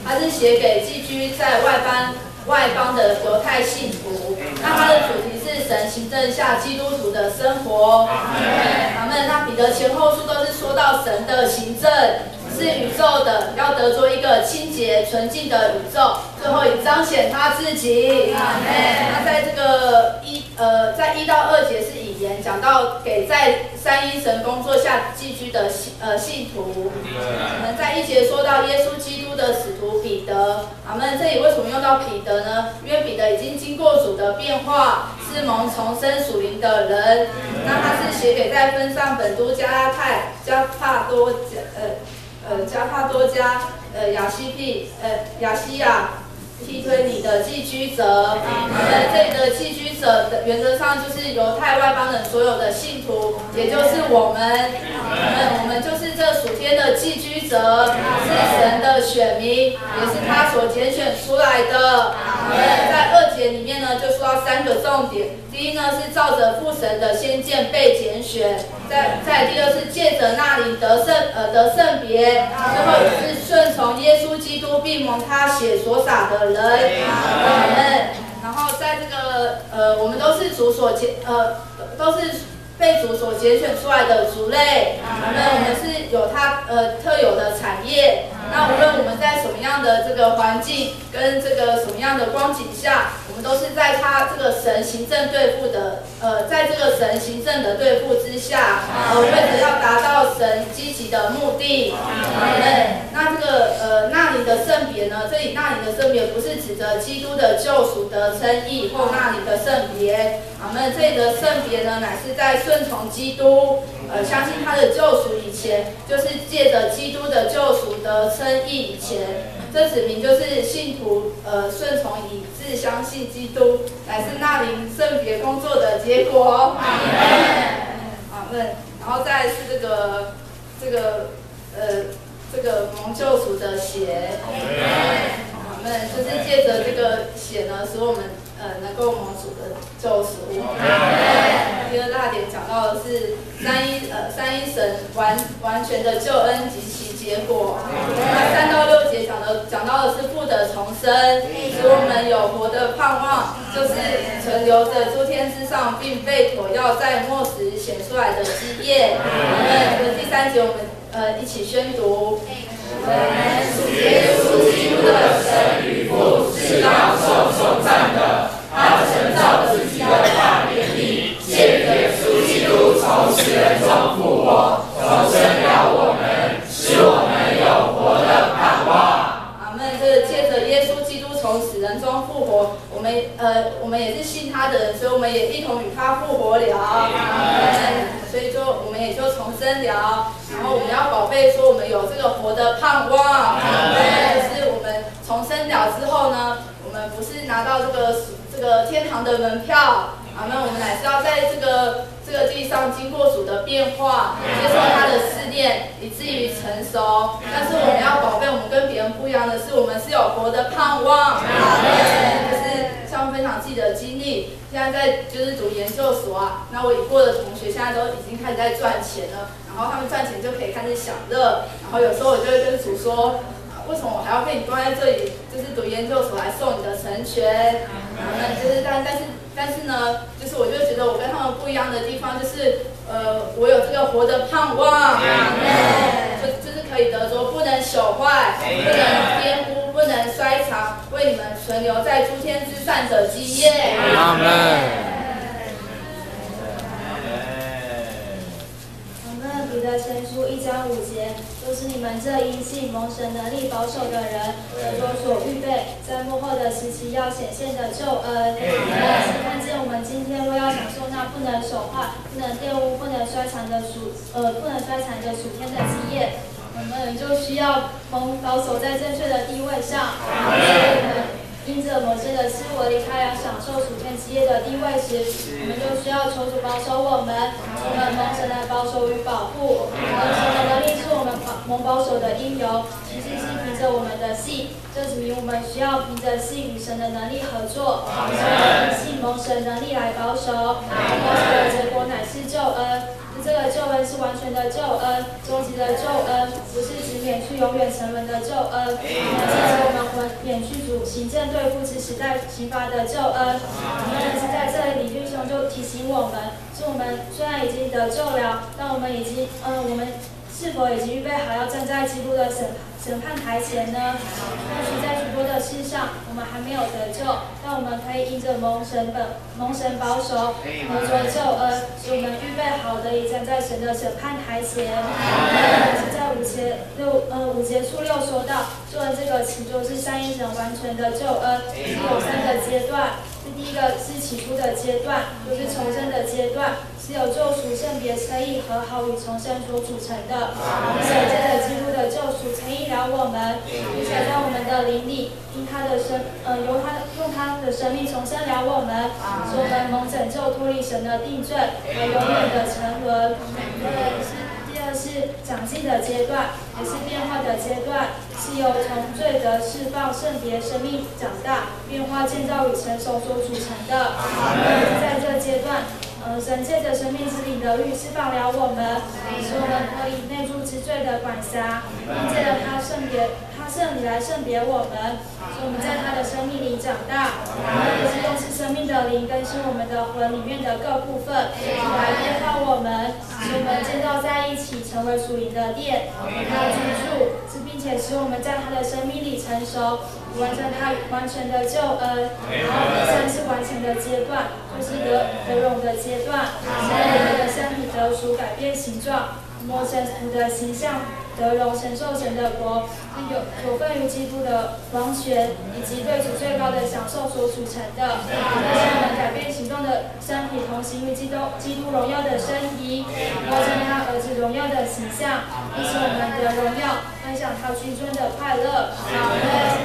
它是写给寄居在外邦的犹太信徒。那它的主题是神行政下基督徒的生活。阿们。那彼得前后书都是说到神的行政是宇宙的，要得着一个清洁纯净的宇宙，最后以彰显他自己。那在这个在1到2节是引言，讲到给在三一神工作下寄居的信徒。我们在1节说到耶稣基督的使徒彼得。阿们。这里为什么用到彼得呢？因为彼得已经经过主的变化，是蒙重生属灵的人。那他是写给在分上本都、加帕多家、亚西亚、提推你的寄居者。这里的寄居者的原则上就是犹太外邦人所有的信徒，也就是我们。我们就是这属天的寄居者，是神的选民，也是他所拣选出来的。在2节里面呢，就说到3个重点。第一呢，是照着父神的先见被拣选；再第二是借着那里得圣别；最后也是顺从耶稣基督，并蒙他血所洒的人。然后在这个我们都是都是被主所拣选出来的族类。我们是有他特有的产业。那无论我们在什么样的这个环境跟这个什么样的光景下，我们都是在他这个神行政对付的在这个神行政的对付之下，为着要达到神积极的目的。那这个那里的圣别呢？这里那里的圣别不是指着基督的救赎得称义或那里的圣别。这里的圣别呢，乃是在顺从基督。相信他的救赎以前，就是借着基督的救赎得称义以前，这指明就是信徒顺从以致相信基督，乃是那灵圣别工作的结果。然后再来是这个蒙救赎的血。就是借着这个血呢，使我们能够蒙主的救赎。第2大点讲到的是三一神完全的救恩及其结果。那3到6节讲到的是父的重生，使我们有活的盼望，就是存留着诸天之上，并被妥要在末时显出来的基业。第3节我们一起宣读。属耶稣基督的神与父是当受颂赞的，他曾照自己的大怜悯，借耶稣基督从死人中复活，重生了我们，使我们有活的盼望。阿们。这个借着耶稣基督从死人中复活，我们也是信他的人，所以我们也一同与他复活了。所以我们也就重生了。然后我们要宝贝说，我们有这个活的盼望。就是我们重生了之后呢，我们不是拿到这个天堂的门票。我们乃是要在这个地上经过主的变化，接受他的试炼，以至于成熟。但是我们要宝贝，我们跟别人不一样的是，我们是有活的盼望。就是像分享自己的经历，现在在就是读研究所啊，那我已过的同学现在都已经开始在赚钱了，然后他们赚钱就可以开始享乐。然后有时候我就会跟主说，为什么我还要被你关在这里，就是读研究所来受你的成全？就是但是呢，就是我就觉得我跟他们不一样的地方，就是我有这个活的盼望，就是可以得着不能朽坏，不能玷污，不能衰残，为你们存留在诸天之上的基业。阿门。彼得前书1章5节，就是你们这因信蒙神能力保守的人，得着所预备在幕后的时期要显现的救恩。是看见我们今天若要享受那不能朽坏、不能玷污、不能衰残的属天的基业，我们就需要蒙保守在正确的地位上。因着某些的自我离开而享受属天基业的地位时，我们就需要求主保守我们蒙神的保守与保护。神的能力是我们蒙保守的因由，其实是凭着我们的信，这指明我们需要凭着信与神的能力合作，凭信蒙神能力来保守。保守的结果乃是救恩。这个救恩是完全的救恩，终极的救恩，不是指免去永远沉沦的救恩，而是我们免去主行政对付之时代刑罚的救恩。但是在这里，弟兄就提醒我们，是我们虽然已经得救了，但我们是否已经预备好要站在基督的审判台前呢？或许在许多的事上，我们还没有得救，但我们可以因着蒙神保守，得着救恩，使我们预备好的已站在神的审判台前。是在5节初6说到，救恩这个词就是三一神完全的救恩，有3个阶段。第一个是起初的阶段，就是重生的阶段，是由救赎、圣别、称义、和好与重生所组成的。接着基督的救赎称义了我们，并且在我们的灵里，用他的生命重生了我们，使我们蒙拯救，脱离神的定罪和永远的沉沦。第二是长进的阶段，也是变化的阶段，是由从罪的释放、圣别、生命长大、变化、建造与成熟所组成的。在这阶段，神借着生命之灵的律释放了我们，使我们脱离内住之罪的管辖，并借着他圣灵来圣别我们，使我们在他的生命里长大。也是用是生命的灵更新我们的魂里面的各部分，来变化我们，使我们建造在一起，成为属灵的殿，与他居住，并且使我们在他的生命里成熟，完成他完全的救恩。然后第三是完成的阶段，就是得荣的阶段，使我们的身体得赎，改变形状，摸成主的形象，得荣，承受神的国，有份于基督的王权，以及对主最高的享受所组成的。使我们改变行动的身体同行于基督荣耀的身体，摸成他儿子荣耀的形象，并使我们的荣耀分享他君尊的快乐。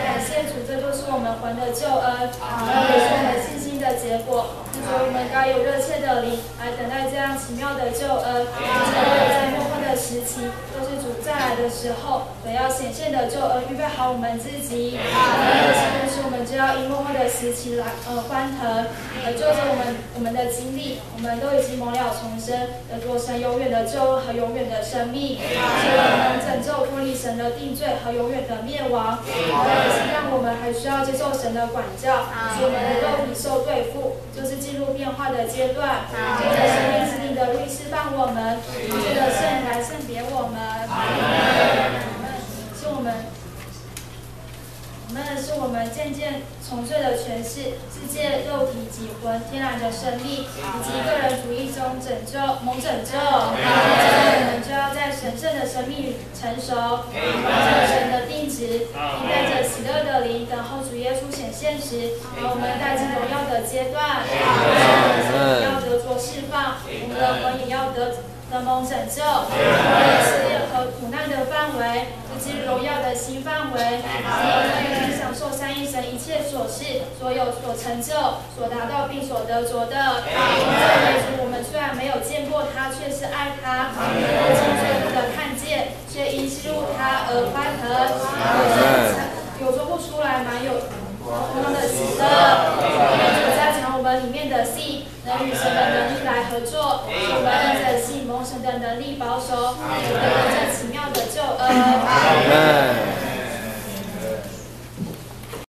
感谢主，这就是我们还的救恩，也是我们信心的结果。所以我们该有热切的灵来等待这样奇妙的救恩，在幕后的时期，都是主再来的时候所要显现的救恩，预备好我们自己。就是我们就要因幕后的时期来欢腾，就是我们的经历，我们都已经蒙了重生，得着神永远的救恩和永远的生命，使我们拯救脱离神的定罪和永远的灭亡。也是让我们还需要接受神的管教，使我们的肉体受对付，就是进入变化的阶段，借着生命之灵的律释放我们，借着圣灵来圣别我们，是我们渐渐重罪的诠释，是借肉体及魂天然的生命，以及个人主义中蒙拯救，我们就要在神圣的生命里成熟，完成神的定旨，并带着喜乐的灵等候主耶稣显现时，和我们带进荣耀的阶段。要得着释放，我们的魂也要得蒙拯救，我们的试炼和苦难的范围，以及荣耀的新范围，我们可以享受三一神一切所是、所有所成就、所达到并所得着的。我们虽然没有见过他，却是爱他，我清楚的看见，却因吸入他而欢腾，有说不出来，蛮有同样的喜乐。主加强我们里面的信，能与神的能力来合作，我们因着信蒙神的能力保守，得到这奇妙的救恩。